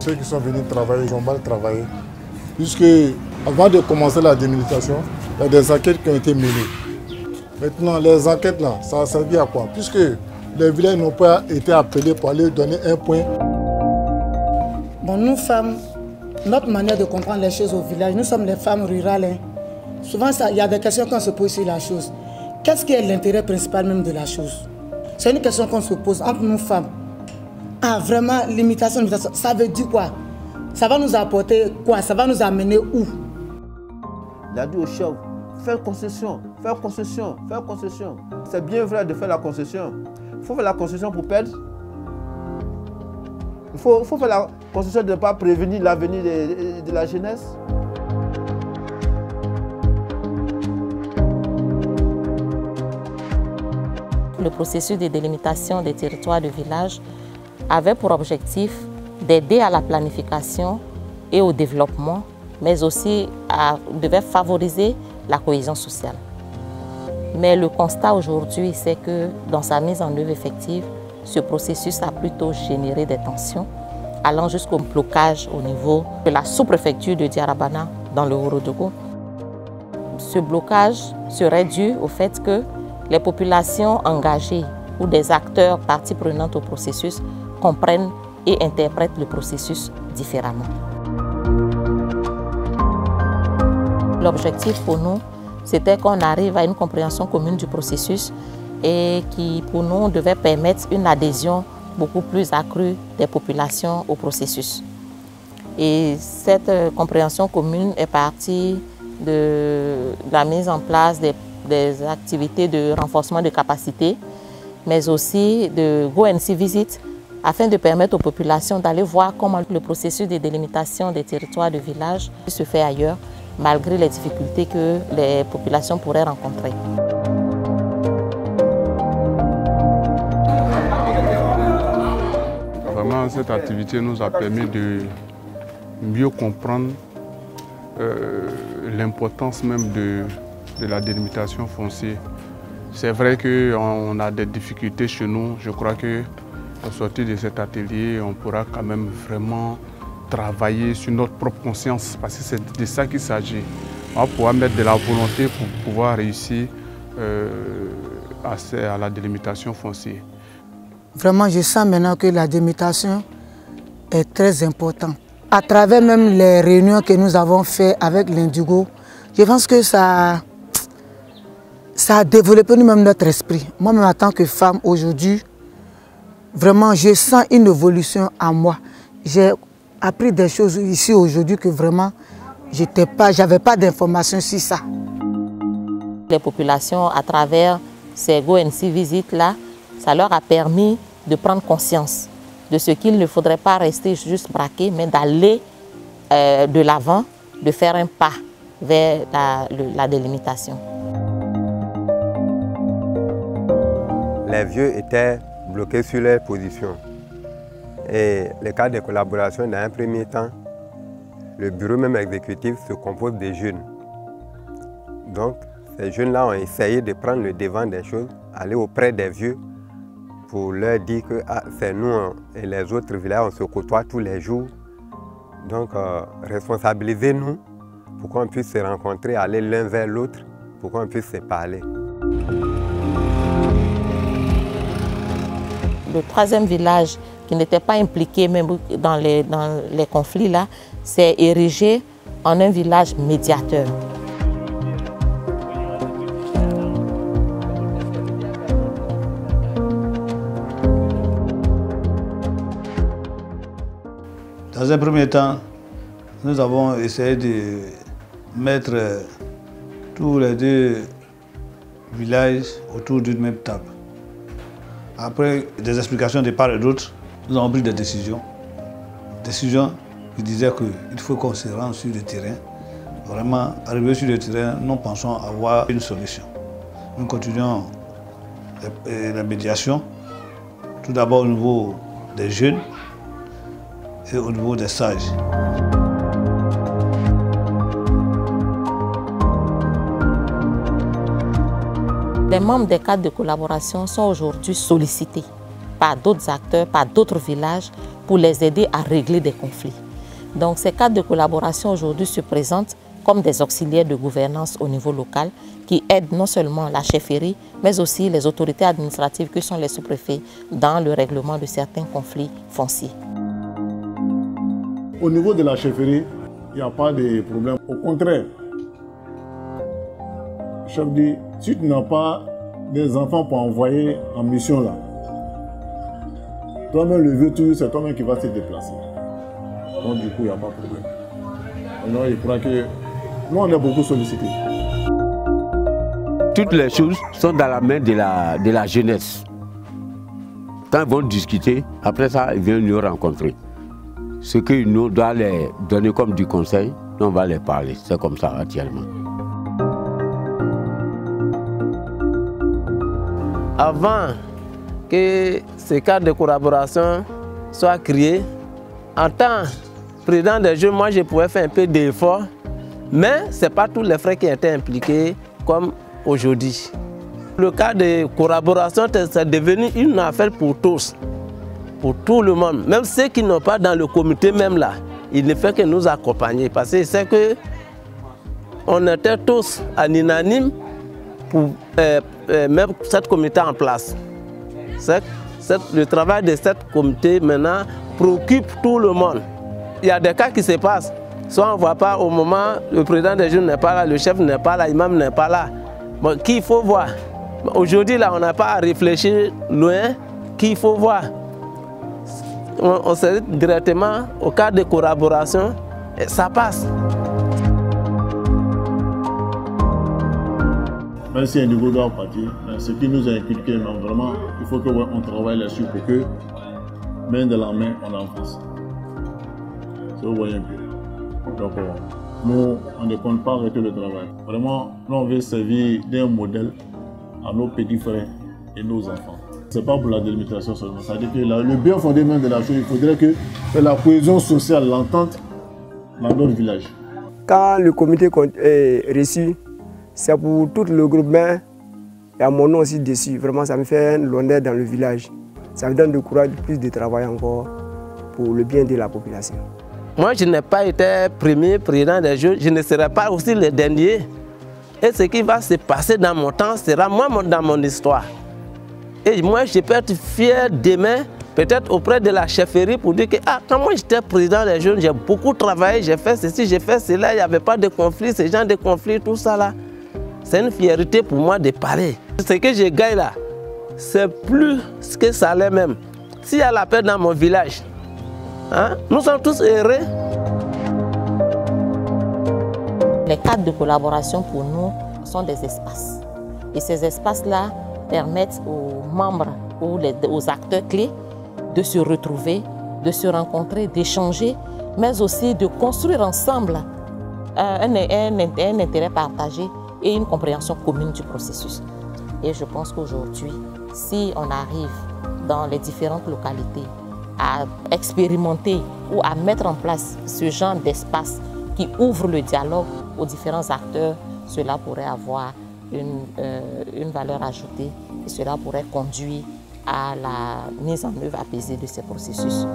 ceux qui sont venus travailler, ils ont mal travaillé. Puisque avant de commencer la démilitation, il y a des enquêtes qui ont été menées. Maintenant, les enquêtes là, ça a servi à quoi? Puisque les villages n'ont pas été appelés pour aller donner un point. Bon, nous femmes, notre manière de comprendre les choses au village, nous sommes les femmes rurales. Hein. Souvent, il y a des questions qu'on se pose sur la chose. Qu'est-ce qui est l'intérêt principal même de la chose? C'est une question qu'on se pose entre nous femmes. Ah, vraiment, limitation, ça veut dire quoi? Ça va nous apporter quoi? Ça va nous amener où? Il a dit au chef, faire concession, faire concession, faire concession. C'est bien vrai de faire la concession. Il faut faire la concession pour perdre. Il faut faire la concession de ne pas prévenir l'avenir de la jeunesse. Le processus de délimitation des territoires de village avait pour objectif d'aider à la planification et au développement, mais aussi devait favoriser la cohésion sociale. Mais le constat aujourd'hui, c'est que dans sa mise en œuvre effective, ce processus a plutôt généré des tensions, allant jusqu'au blocage au niveau de la sous-préfecture de Diarabana dans le Horodougou. Ce blocage serait dû au fait que les populations engagées ou des acteurs parties prenantes au processus comprennent et interprètent le processus différemment. L'objectif pour nous, c'était qu'on arrive à une compréhension commune du processus et qui, pour nous, devait permettre une adhésion beaucoup plus accrue des populations au processus. Et cette compréhension commune est partie de la mise en place des activités de renforcement de capacité, mais aussi de Go and See Visit, afin de permettre aux populations d'aller voir comment le processus de délimitation des territoires de village se fait ailleurs, malgré les difficultés que les populations pourraient rencontrer. Vraiment, cette activité nous a permis de mieux comprendre l'importance même de la délimitation foncière. C'est vrai qu'on a des difficultés chez nous. Je crois qu'au sortir de cet atelier, on pourra quand même vraiment travailler sur notre propre conscience, parce que c'est de ça qu'il s'agit. On va pouvoir mettre de la volonté pour pouvoir réussir à la délimitation foncière. Vraiment, je sens maintenant que la délimitation est très importante. À travers même les réunions que nous avons faites avec l'Indigo, je pense que ça a développé nous-mêmes notre esprit. Moi-même, en tant que femme, aujourd'hui, vraiment, je sens une évolution en moi. J'ai appris des choses ici aujourd'hui que vraiment, j'avais pas d'informations sur ça. Les populations, à travers ces Go and See visites-là, ça leur a permis de prendre conscience de ce qu'il ne faudrait pas rester juste braqué, mais d'aller de l'avant, de faire un pas vers la délimitation. Les vieux étaient bloqués sur leur position. Et les cadres de collaboration, dans un premier temps, le bureau même exécutif se compose des jeunes. Donc, ces jeunes-là ont essayé de prendre le devant des choses, aller auprès des vieux pour leur dire que c'est nous et les autres villages, on se côtoie tous les jours. Donc, responsabilisez-nous pour qu'on puisse se rencontrer, aller l'un vers l'autre, pour qu'on puisse se parler. Le troisième village qui n'était pas impliqué même dans les conflits là, s'est érigé en un village médiateur. Dans un premier temps, nous avons essayé de mettre tous les deux villages autour d'une même table. Après des explications de part et d'autre, nous avons pris des décisions. Décisions qui disaient qu'il faut qu'on se rende sur le terrain. Vraiment, arrivé sur le terrain, nous pensons avoir une solution. Nous continuons la médiation, tout d'abord au niveau des jeunes et au niveau des sages. Les membres des cadres de collaboration sont aujourd'hui sollicités par d'autres acteurs, par d'autres villages, pour les aider à régler des conflits. Donc ces cadres de collaboration aujourd'hui se présentent comme des auxiliaires de gouvernance au niveau local qui aident non seulement la chefferie, mais aussi les autorités administratives que sont les sous-préfets dans le règlement de certains conflits fonciers. Au niveau de la chefferie, il n'y a pas de problème. Au contraire, le chef dit, si tu n'as pas des enfants pour envoyer en mission là, toi-même le vieux tout, c'est toi-même qui vas se déplacer. Donc du coup, il n'y a pas de problème. Alors, il croit que nous, on est beaucoup sollicités. Toutes les choses sont dans la main de la jeunesse. Quand ils vont discuter, après ça, ils viennent nous rencontrer. Ce que nous doit les donner comme du conseil, nous on va les parler. C'est comme ça actuellement. Avant que ce cadre de collaboration soit créé, en tant que président des jeunes, moi je pouvais faire un peu d'effort, mais ce n'est pas tous les frères qui étaient impliqués comme aujourd'hui. Le cadre de collaboration, c'est devenu une affaire pour tous, pour tout le monde. Même ceux qui n'ont pas dans le comité même là, il ne fait que nous accompagner parce que c'est que on était tous en unanime pour mettre cette comité en place. Le travail de cette comité maintenant préoccupe tout le monde. Il y a des cas qui se passent. Soit on ne voit pas au moment, le président des jeunes n'est pas là, le chef n'est pas là, l'imam n'est pas là. Bon, qui il faut voir? Aujourd'hui, là, on n'a pas à réfléchir loin. Qui il faut voir? On se dit directement au cadre de collaboration, et ça passe. Même si un niveau doit partir, ce qui nous a inculqué, vraiment, il faut qu'on travaille là-dessus pour que, main de la main, on en fasse. Ça, vous voyez un peu. Donc, nous, on ne compte pas arrêter le travail. Vraiment, nous, on veut servir d'un modèle à nos petits frères et nos enfants. Ce n'est pas pour la délimitation seulement. C'est-à-dire que le bien fondement de la chose, il faudrait que la cohésion sociale, l'entente dans notre village. Quand le comité est reçu, c'est pour tout le groupement. Il y a mon nom aussi dessus. Vraiment, ça me fait l'honneur dans le village. Ça me donne du courage, plus de travail encore pour le bien de la population. Moi, je n'ai pas été premier président des jeunes, je ne serai pas aussi le dernier. Et ce qui va se passer dans mon temps sera moi dans mon histoire. Et moi, je peux être fier demain, peut-être auprès de la chefferie, pour dire que quand moi j'étais président des jeunes, j'ai beaucoup travaillé, j'ai fait ceci, j'ai fait cela, il n'y avait pas de conflit, ce genre de conflit, tout ça là. C'est une fierté pour moi de parler. Ce que je gagne là, c'est plus ce que ça allait même. S'il y a la paix dans mon village, nous sommes tous heureux. Les cadres de collaboration pour nous sont des espaces. Et ces espaces-là permettent aux membres ou aux acteurs clés de se retrouver, de se rencontrer, d'échanger, mais aussi de construire ensemble un intérêt partagé et une compréhension commune du processus. Et je pense qu'aujourd'hui, si on arrive dans les différentes localités à expérimenter ou à mettre en place ce genre d'espace qui ouvre le dialogue aux différents acteurs, cela pourrait avoir une valeur ajoutée et cela pourrait conduire à la mise en œuvre apaisée de ces processus.